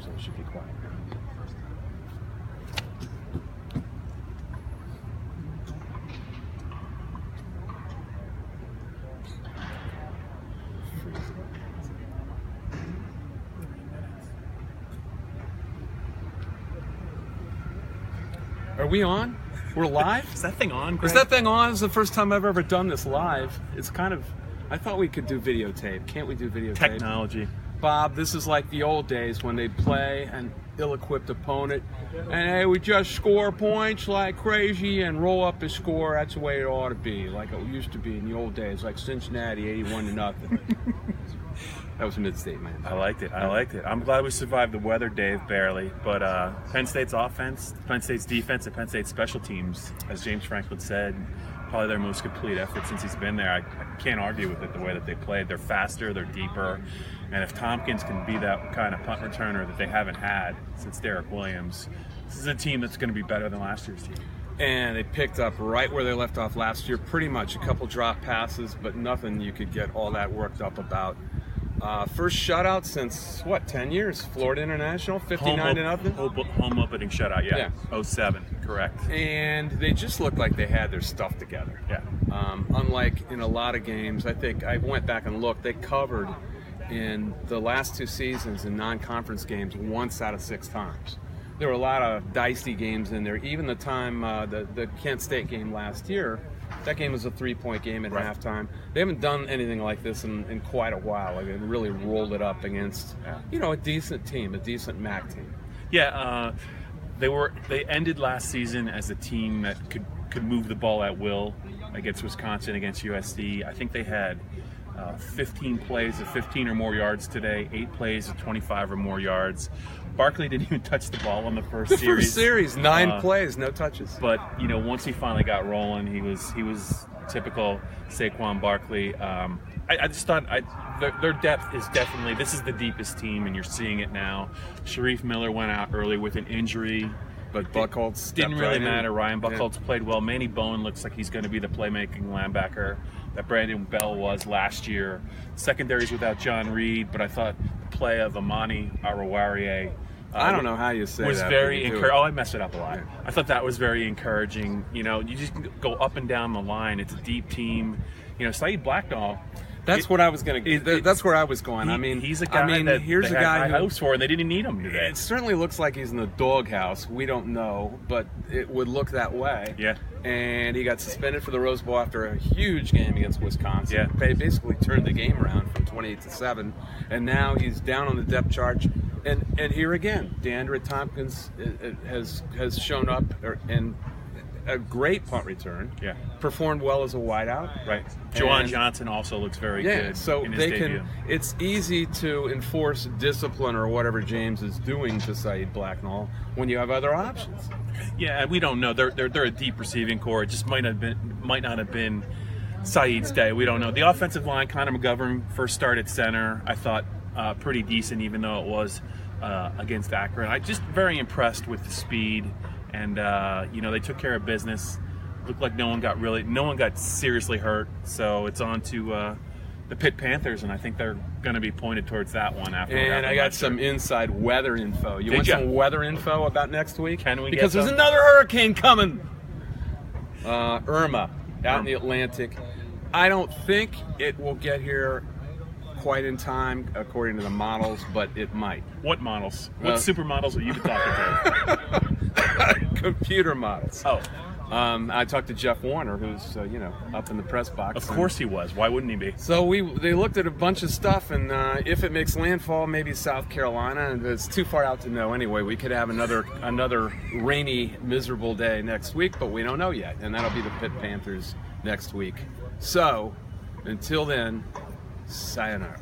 so it should be quiet. Are we on? We're live? Is that thing on, Greg? Is that thing on? It's the first time I've ever done this live. It's kind of, I thought we could do videotape. Can't we do videotape? Technology. Bob, this is like the old days when they'd play an ill-equipped opponent and they would just score points like crazy and roll up the score. That's the way it ought to be, like it used to be in the old days, like Cincinnati 81-0. That was mid-state, man. I liked it. I liked it. I'm glad we survived the weather, Dave, barely. But Penn State's offense, Penn State's defense, and Penn State's special teams, as James Franklin said, probably their most complete effort since he's been there. I can't argue with it the way that they played. They're faster, they're deeper. And if Tompkins can be that kind of punt returner that they haven't had since Derek Williams, this is a team that's going to be better than last year's team. And they picked up right where they left off last year, pretty much. A couple drop passes, but nothing you could get all that worked up about. First shutout since, what, 10 years? Florida International, 59-0? Home opening shutout, yeah. 07, correct. And they just looked like they had their stuff together. Yeah. Unlike in a lot of games, I think I went back and looked, they covered in the last 2 seasons in non-conference games once out of 6 times. There were a lot of dicey games in there. Even the time, the Kent State game last year, that game was a 3-point game at halftime. They haven't done anything like this in quite a while. Like they really rolled it up against, a decent team, a decent MAC team. Yeah, they ended last season as a team that could move the ball at will against Wisconsin, against USC. I think they had 15 plays of 15 or more yards today, 8 plays of 25 or more yards. Barkley didn't even touch the ball on the first series. 9 plays, no touches. But once he finally got rolling, he was typical Saquon Barkley. I just thought their depth is definitely, this is the deepest team, and you're seeing it now. Sharif Miller went out early with an injury, but Buchholz didn't really matter. Ryan Buchholz played well. Manny Bowen looks like he's going to be the playmaking linebacker that Brandon Bell was last year. Secondaries without John Reed, but I thought the play of Amani Arawariye, I don't know how you say was that. Very encouraging. Oh, I messed it up a lot. Yeah. I thought that was very encouraging. You just go up and down the line. It's a deep team. Saeed Blacknall. That's what I was going to. That's where I was going. He's a guy that here's they a guy had high hopes for, and they didn't need him today. It certainly looks like he's in the doghouse. We don't know, but it would look that way. Yeah. And he got suspended for the Rose Bowl after a huge game against Wisconsin. Yeah. They basically turned the game around from 28-7, and now he's down on the depth chart. And here again, DeAndre Tompkins has shown up and a great punt return. Yeah. Performed well as a wideout. Right. Juwan Johnson also looks very good. So in his they debut. It's easy to enforce discipline or whatever James is doing to Saeed Blacknall when you have other options. Yeah, we don't know. They're a deep receiving core. It just might not have been Saeed's day. We don't know. The offensive line, Connor McGovern first started center. I thought pretty decent, even though it was against Akron. I'm just very impressed with the speed, and they took care of business. Looked like no one got seriously hurt. So it's on to the Pitt Panthers, and I think they're going to be pointed towards that one after. And I got some inside weather info. You want some weather info about next week? Can we? Because there's another hurricane coming. Irma out in the Atlantic. I don't think it will get here quite in time, according to the models, but it might. What models? What supermodels have you been talking to? Computer models. Oh. I talked to Jeff Warner, who's up in the press box. Of course he was. Why wouldn't he be? So they looked at a bunch of stuff, and if it makes landfall, maybe South Carolina. And it's too far out to know anyway. We could have another rainy, miserable day next week, but we don't know yet. And that'll be the Pitt Panthers next week. So until then, sayonara.